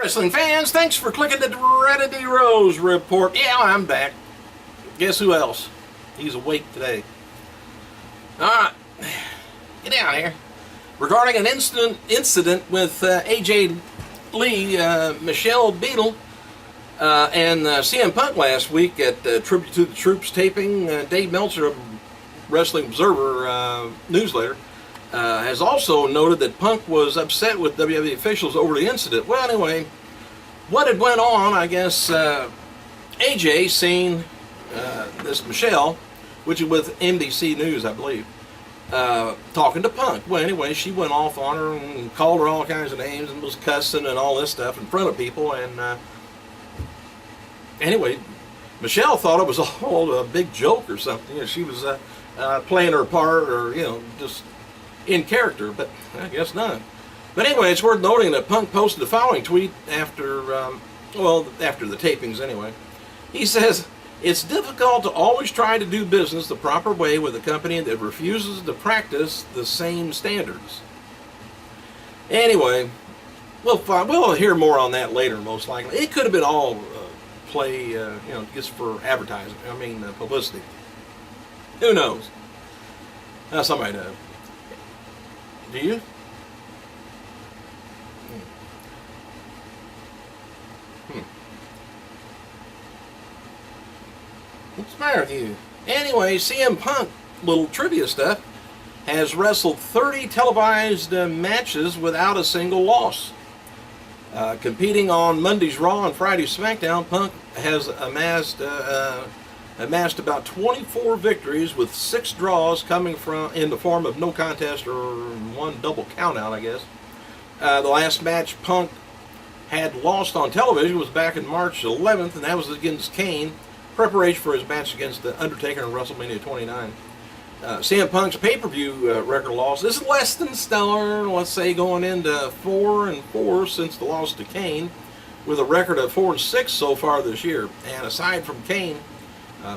Wrestling fans, thanks for clicking the Trinity Rose Report. Yeah, I'm back. Guess who else? He's awake today. Alright, get down here. Regarding an incident with AJ Lee, Michelle Beadle, and CM Punk last week at Tribute to the Troops taping, Dave Meltzer of Wrestling Observer newsletter has also noted that Punk was upset with WWE officials over the incident. Well, anyway, what had went on, I guess AJ seen this Michelle, which is with NBC News, I believe, talking to Punk. Well, anyway, she went off on her and called her all kinds of names and was cussing and all this stuff in front of people. And anyway, Michelle thought it was all a big joke or something. You know, she was playing her part, or just in character, but I guess not. But anyway, it's worth noting that Punk posted the following tweet after the tapings anyway. He says, "It's difficult to always try to do business the proper way with a company that refuses to practice the same standards." Anyway, we'll hear more on that later, most likely. It could have been all play, just for advertising. I mean, publicity. Who knows? Somebody knows. Do you? What's the matter with you? Anyway, CM Punk, little trivia stuff, has wrestled 30 televised matches without a single loss. Competing on Monday's Raw and Friday's SmackDown, Punk has amassed about 24 victories, with 6 draws coming in the form of no contest or 1 double countout, I guess. The last match Punk had lost on television was back in March 11th, and that was against Kane, preparation for his match against The Undertaker in WrestleMania 29. CM Punk's pay-per-view record loss is less than stellar, let's say, going into 4-4 since the loss to Kane, with a record of 4-6 so far this year. And aside from Kane,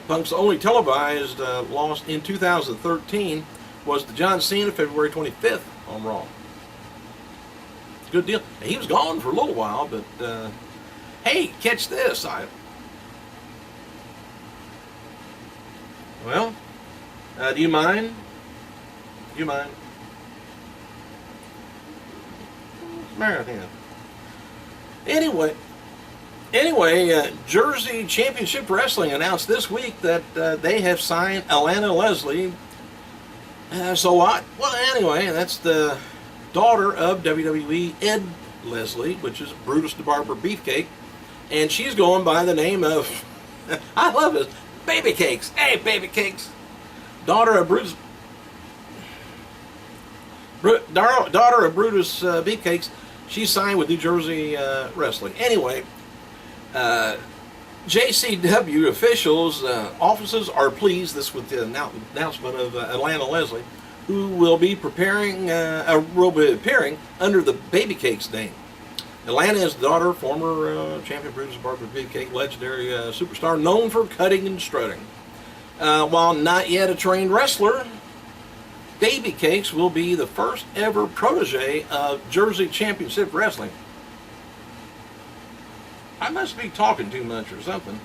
Punk's only televised loss in 2013 was to John Cena, February 25th on Raw. Good deal. He was gone for a little while, but hey, catch this. Do you mind? Do you mind? What's the matter with him? Anyway, Jersey Championship Wrestling announced this week that they have signed Alana Leslie. So what? Well, anyway, that's the daughter of WWE Ed Leslie, which is Brutus the Barber Beefcake, and she's going by the name of, I love it, Baby Cakes. Hey, Baby Cakes. Daughter of Brutus Beefcakes. She signed with New Jersey Wrestling. Anyway, JCW officials, offices are pleased with the announcement of Alana Leslie, who will be appearing under the Baby Cakes name. Alana is the daughter of former champion Brutus Barber Beefcake, legendary superstar known for cutting and strutting. While not yet a trained wrestler, Baby Cakes will be the first ever protege of Jersey Championship Wrestling. I must be talking too much or something.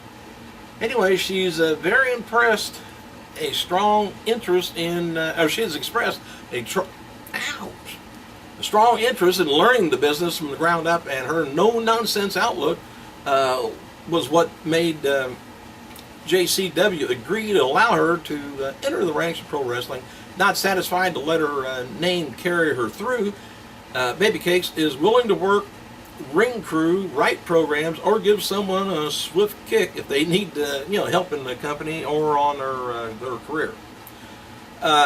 Anyway, she's very impressed. A strong interest in, she has expressed a strong interest in learning the business from the ground up, and her no-nonsense outlook was what made JCW agree to allow her to enter the ranks of pro wrestling. Not satisfied to let her name carry her through, Baby Cakes is willing to work ring crew, write programs, or give someone a swift kick if they need help in the company or on their career.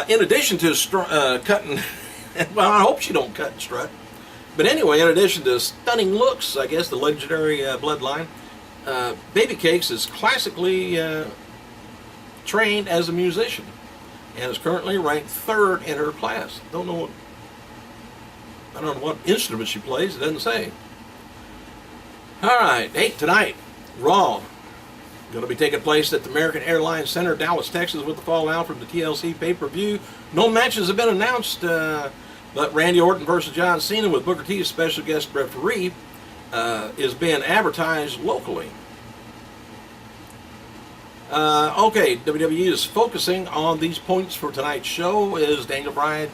In addition to cutting, well, I hope she don't cut and strut. But anyway, in addition to stunning looks, I guess the legendary bloodline, Baby Cakes is classically trained as a musician and is currently ranked 3rd in her class. I don't know what instrument she plays. It doesn't say. All right, hey, tonight, Raw, going to be taking place at the American Airlines Center, Dallas, Texas, with the fallout from the TLC pay-per-view. No matches have been announced, but Randy Orton versus John Cena with Booker T as special guest referee. is being advertised locally. Okay, WWE is focusing on these points for tonight's show. Is Daniel Bryan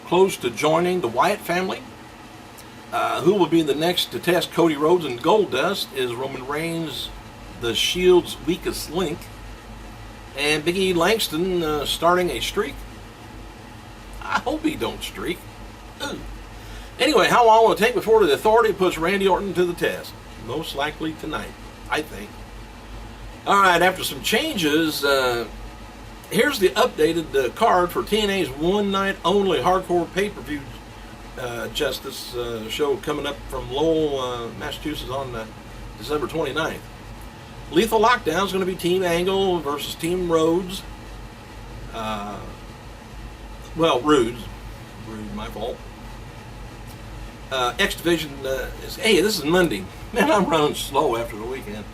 close to joining the Wyatt family? Who will be the next to test Cody Rhodes and Goldust? Is Roman Reigns the Shield's weakest link? And Big E Langston starting a streak? I hope he don't streak. Ooh. Anyway, how long will it take before the Authority puts Randy Orton to the test? Most likely tonight, I think. Alright, after some changes, here's the updated card for TNA's one-night-only hardcore pay-per-view Justice show coming up from Lowell, Massachusetts on December 29th. Lethal Lockdown is going to be Team Angle versus Team Rhodes. Rude, my fault. X Division hey, this is Monday. Man, I'm running slow after the weekend.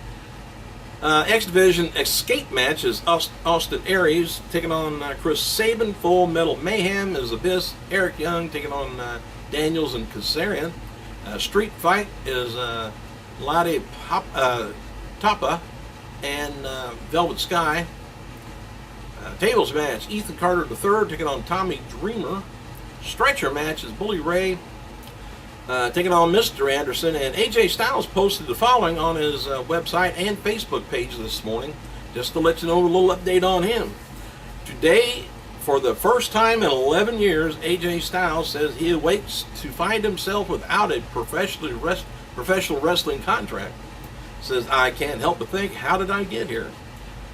X Division Escape match is Austin Aries taking on Chris Sabin. Full Metal Mayhem is Abyss. Eric Young taking on Daniels and Kazarian. Street Fight is Lade Tapa and Velvet Sky. Tables match, Ethan Carter III taking on Tommy Dreamer. Stretcher match is Bully Ray taking on Mr. Anderson. And AJ Styles posted the following on his website and Facebook page this morning, just to let you know a little update on him. Today, for the first time in 11 years, AJ Styles says he awaits to find himself without a professional wrestling contract. Says, I can't help but think, how did I get here?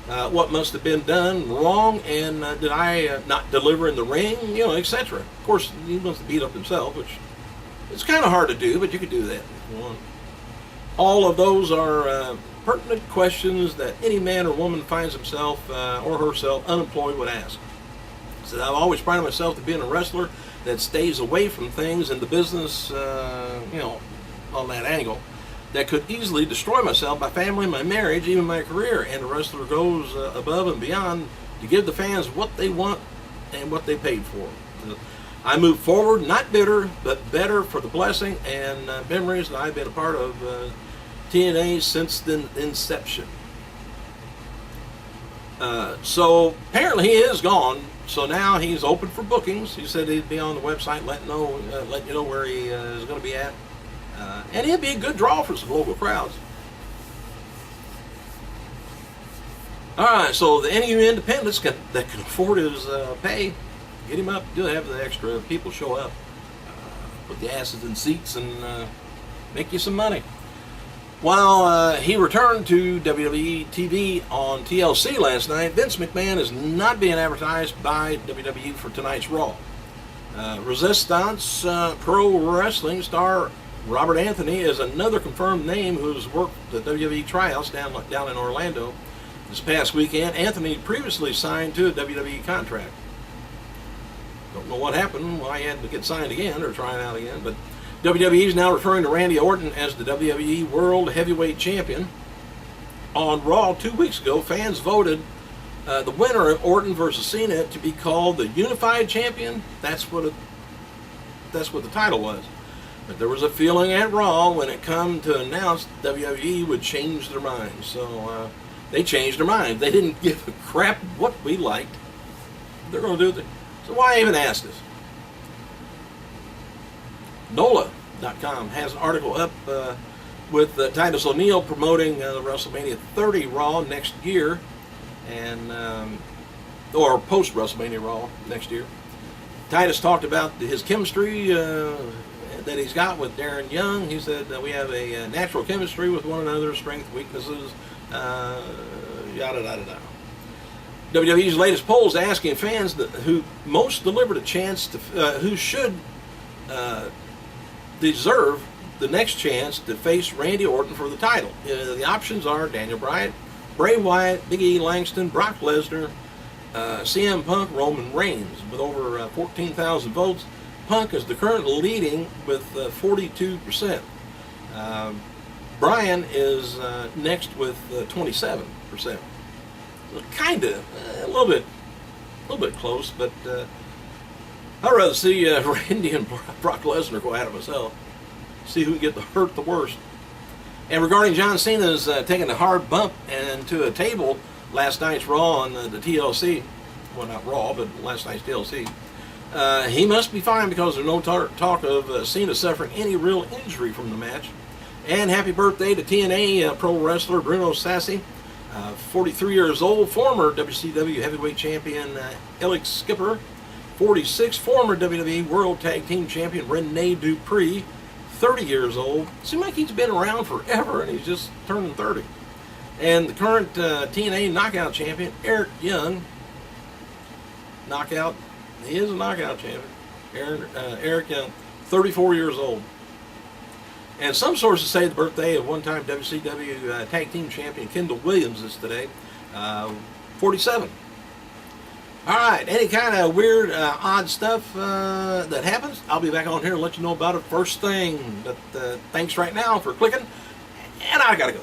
What must have been done wrong, and did I not deliver in the ring, etc. Of course, he wants to beat up himself, which it's kind of hard to do, but you could do that if you want. All of those are pertinent questions that any man or woman finds himself or herself unemployed would ask. So I've always prided myself to being a wrestler that stays away from things in the business, on that angle, that could easily destroy myself, my family, my marriage, even my career. And the wrestler goes above and beyond to give the fans what they want and what they paid for. I move forward, not bitter, but better for the blessing and memories that I've been a part of TNA since the inception. So apparently he is gone. So now he's open for bookings. He said he'd be on the website, letting you know where he is going to be at. And he'd be a good draw for some local crowds. Alright, so the NU independents that can afford his pay, get him up, do have the extra people show up, put the asses in seats and make you some money. While he returned to WWE TV on TLC last night, Vince McMahon is not being advertised by WWE for tonight's Raw. Resistance Pro Wrestling star Robert Anthony is another confirmed name who's worked the WWE tryouts down in Orlando this past weekend. Anthony previously signed to a WWE contract. Don't know what happened, why he had to get signed again or try it out again, but WWE is now referring to Randy Orton as the WWE World Heavyweight Champion. On Raw 2 weeks ago, fans voted the winner of Orton versus Cena to be called the Unified Champion. That's what the title was. But there was a feeling at Raw when it come to announce WWE would change their minds. So they changed their mind. They didn't give a crap what we liked. They're going to do it. So why even ask us? NOLA.com has an article up with Titus O'Neil promoting the WrestleMania 30 Raw next year, and or post WrestleMania Raw next year. Titus talked about his chemistry that he's got with Darren Young. He said that we have a natural chemistry with one another, strengths, weaknesses, yada yada yada. WWE's latest poll is asking fans who most delivered a chance to, who should deserve the next chance to face Randy Orton for the title. The options are Daniel Bryan, Bray Wyatt, Big E Langston, Brock Lesnar, CM Punk, Roman Reigns. With over 14,000 votes, Punk is the current leading with 42%. Bryan is next with 27%. Kind of, a little bit close, but I'd rather see Randy and Brock Lesnar go at it myself. See who can get hurt the worst. And regarding John Cena's taking a hard bump into a table last night's Raw on the TLC, well, not Raw, but last night's TLC, he must be fine because there's no talk of Cena suffering any real injury from the match. And happy birthday to TNA pro wrestler Bruno Sassi, 43 years old, former WCW heavyweight champion Alex Skipper, 46, former WWE World Tag Team Champion Rene Dupree, 30 years old. Seems like he's been around forever and he's just turning 30. And the current TNA Knockout Champion, Eric Young. Knockout, he is a Knockout Champion. Eric Young, 34 years old. And some sources say the birthday of one-time WCW Tag Team Champion Kendall Williams is today, 47. All right, any kind of weird, odd stuff that happens, I'll be back on here and let you know about it first thing. But thanks right now for clicking, and I gotta go.